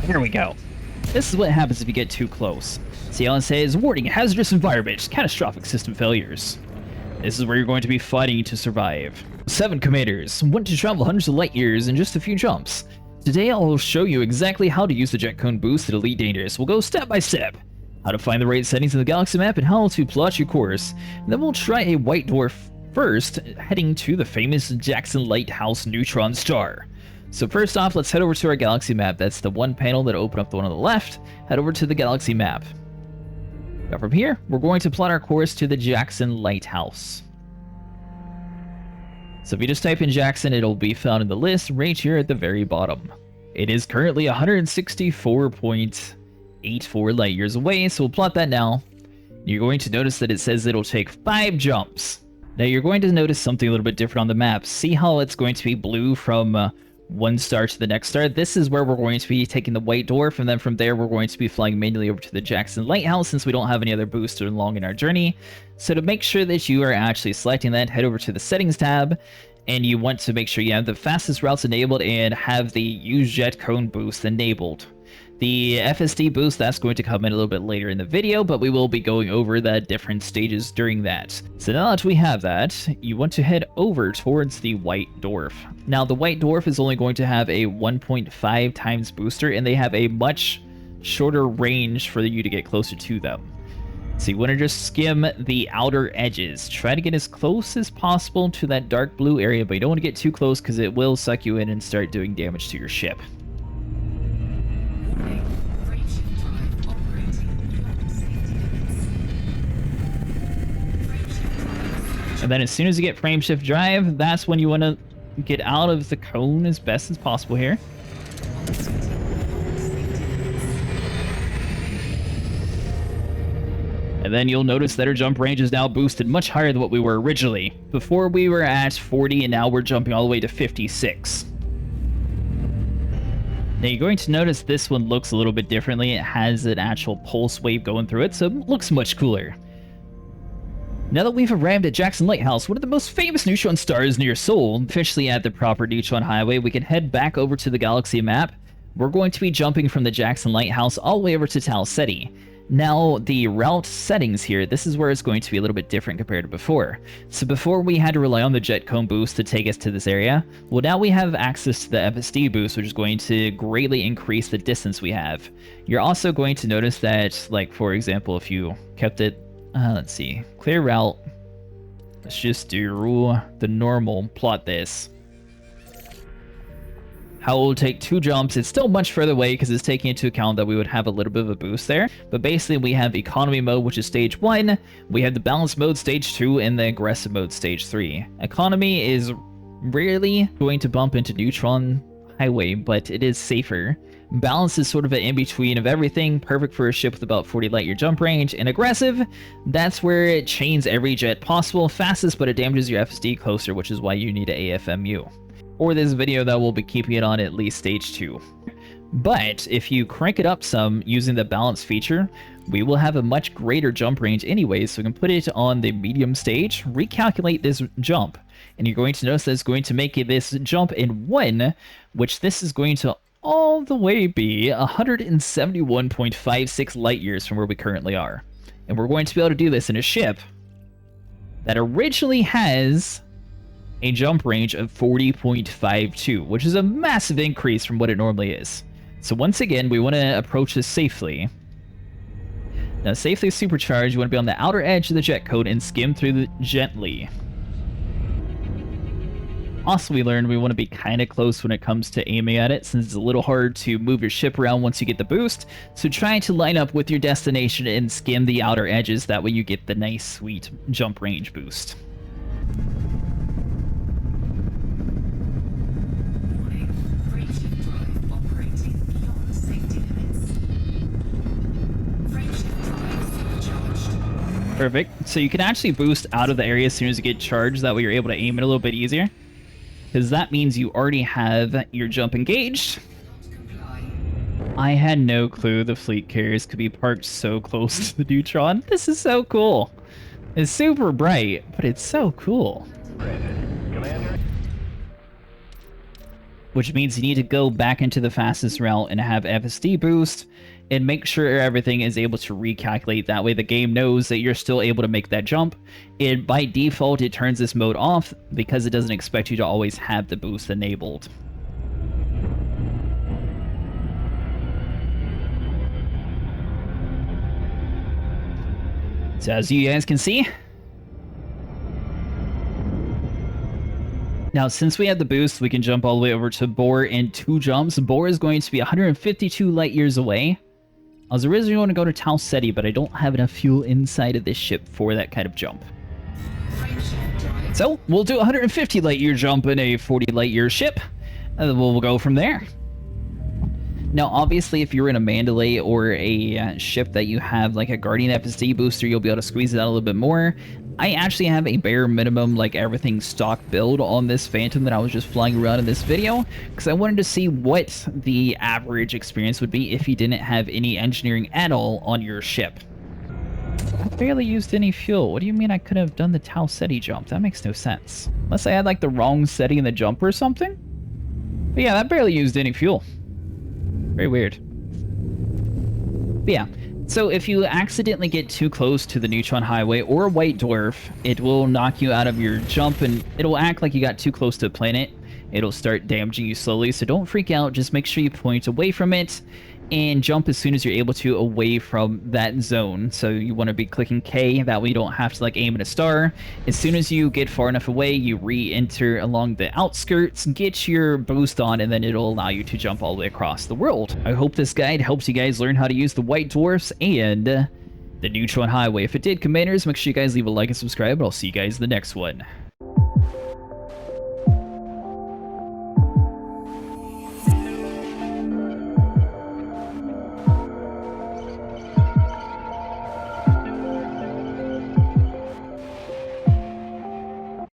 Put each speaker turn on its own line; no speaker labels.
Here we go. This is what happens if you get too close. See how it says, warning, hazardous environment, catastrophic system failures. This is where you're going to be fighting to survive. 7 commanders want to travel hundreds of light years in just a few jumps. Today I'll show you exactly how to use the jet cone boost at Elite Dangerous. We'll go step by step. How to find the right settings in the galaxy map and how to plot your course. And then we'll try a White Dwarf first, heading to the famous Jackson Lighthouse Neutron Star. So first off, let's head over to our galaxy map. That's the one panel that opened up the one on the left. Head over to the galaxy map. Now from here, we're going to plot our course to the Jackson Lighthouse. So if you just type in Jackson, it'll be found in the list right here at the very bottom. It is currently 164.84 light years away, so we'll plot that now. You're going to notice that it says it'll take 5 jumps. Now you're going to notice something a little bit different on the map. See how it's going to be blue from one star to the next star? This is where we're going to be taking the White Dwarf, and then from there we're going to be flying manually over to the Jackson Lighthouse since we don't have any other boosts along in our journey. So to make sure that you are actually selecting that, head over to the settings tab, and you want to make sure you have the fastest routes enabled and have the use jet cone boost enabled. The FSD boost, that's going to come in a little bit later in the video, but we will be going over the different stages during that. So now that we have that, you want to head over towards the White Dwarf. Now the White Dwarf is only going to have a 1.5 times booster, and they have a much shorter range for you to get closer to them. So you want to just skim the outer edges. Try to get as close as possible to that dark blue area, but you don't want to get too close because it will suck you in and start doing damage to your ship. And then as soon as you get frame shift drive, that's when you want to get out of the cone as best as possible here. And then you'll notice that our jump range is now boosted much higher than what we were originally. Before we were at 40 and now we're jumping all the way to 56. Now you're going to notice this one looks a little bit differently. It has an actual pulse wave going through it, so it looks much cooler. Now that we've arrived at Jackson Lighthouse, one of the most famous neutron stars near Seoul, officially at the proper Neutron Highway, we can head back over to the galaxy map. We're going to be jumping from the Jackson Lighthouse all the way over to Tau Ceti. Now, the route settings here, this is where it's going to be a little bit different compared to before. So before we had to rely on the jet cone boost to take us to this area, well now we have access to the FSD boost, which is going to greatly increase the distance we have. You're also going to notice that, like for example, if you kept it, let's see, clear route, let's just do the normal, plot this. How it will take 2 jumps. It's still much further away because it's taking into account that we would have a little bit of a boost there. But basically we have economy mode, which is stage 1. We have the balance mode stage 2 and the aggressive mode stage 3. Economy is rarely going to bump into Neutron Highway, but it is safer. Balance is sort of an in-between of everything, perfect for a ship with about 40 light year jump range. And aggressive, that's where it chains every jet possible, fastest, but it damages your FSD closer, which is why you need an AFMU. Or this video that will be keeping it on at least stage 2. But if you crank it up some using the balance feature, we will have a much greater jump range anyway, so we can put it on the medium stage, recalculate this jump, and you're going to notice that it's going to make it this jump in 1, which this is going to all the way be 171.56 light years from where we currently are. And we're going to be able to do this in a ship that originally has a jump range of 40.52, which is a massive increase from what it normally is. So once again, we want to approach this safely. Now, safely supercharged, you want to be on the outer edge of the jet cone and skim through gently. Also, we learned we want to be kind of close when it comes to aiming at it, since it's a little hard to move your ship around once you get the boost. So try to line up with your destination and skim the outer edges, that way you get the nice, sweet jump range boost. Perfect. So you can actually boost out of the area as soon as you get charged. That way you're able to aim it a little bit easier. Because that means you already have your jump engaged. I had no clue the fleet carriers could be parked so close to the Neutron. This is so cool. It's super bright, but it's so cool. which means you need to go back into the fastest route and have FSD boost and make sure everything is able to recalculate. That way the game knows that you're still able to make that jump. And by default, it turns this mode off because it doesn't expect you to always have the boost enabled. So as you guys can see, now since we have the boost, we can jump all the way over to Bohr in 2 jumps. Bohr is going to be 152 light years away. I was originally going to go to Tau Ceti, but I don't have enough fuel inside of this ship for that kind of jump. So we'll do a 150 light year jump in a 40 light year ship, and then we'll go from there. Now, obviously, if you're in a Mandalay or a ship that you have like a Guardian FSD booster, you'll be able to squeeze it out a little bit more. I actually have a bare minimum, like everything stock build on this Phantom that I was just flying around in this video, because I wanted to see what the average experience would be if you didn't have any engineering at all on your ship. I barely used any fuel. What do you mean I could have done the Tau Ceti jump? That makes no sense. Unless I had like the wrong setting in the jump or something? But yeah, that barely used any fuel. Very weird. But yeah, so if you accidentally get too close to the Neutron Highway or White Dwarf, it will knock you out of your jump and it'll act like you got too close to the planet. It'll start damaging you slowly, so don't freak out. Just make sure you point away from it and jump as soon as you're able to away from that zone. So you want to be clicking K, that way you don't have to like aim at a star. As soon as you get far enough away, you re-enter along the outskirts, get your boost on, and then it'll allow you to jump all the way across the world. I hope this guide helps you guys learn how to use the White Dwarfs and the Neutron Highway. If it did, Commanders, make sure you guys leave a like and subscribe, and I'll see you guys in the next one.